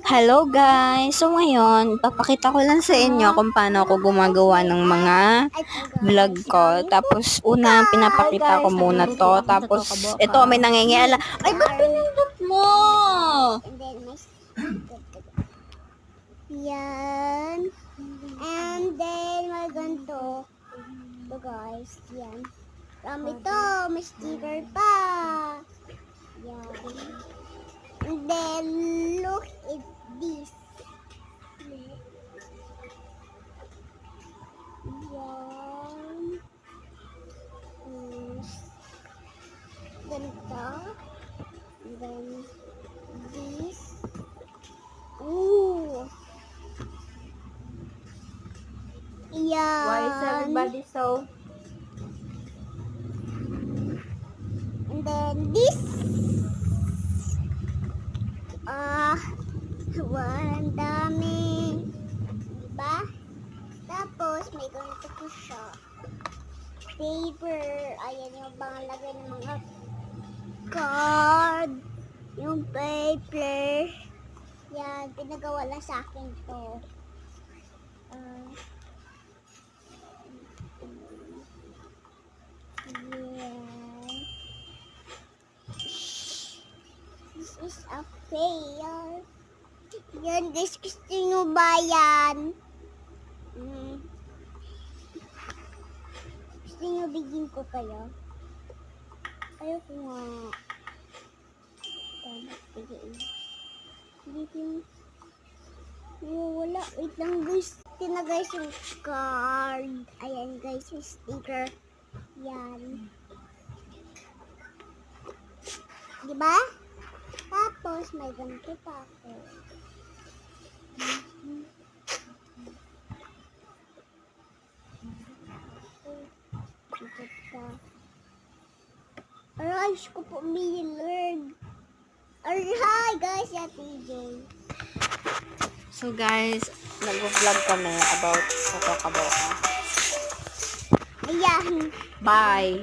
Hello guys! So ngayon, papakita ko lang sa inyo kung paano ako gumagawa ng mga vlog ko. Tapos una, pinapakita ko muna to. Tapos ito, may nangingiala. Ay, ba't pinindot mo? And then yan. And then we're going to guys, yan. Kami to, may sticker pa. Yan. And then look at this. Yan. Ganito. And then this. Ooh. Yan. Why is everybody so... And then this. Ang dami. Diba? Tapos, may ganito po siya. Paper. Ayan yung pangalagay ng mga card. Yung paper. Yan. Pinagawa lang sa akin to. Yan. This is a fair. Yan guys, gusto nyo ba yan? Gusto nyo bigyan ko kayo? Ayoko nga. Tama, bigyan. Bigyan. Wala. Wait lang guys. Ito na guys yung card. Ayan guys, yung sticker. Yan. Diba? Tapos, may ganito pa ako. Ito pa. Aray, ko po Millard. Aray, guys, yan TJ. So guys, nag-vlog kami about sa Tokaboka. Ayan. Bye!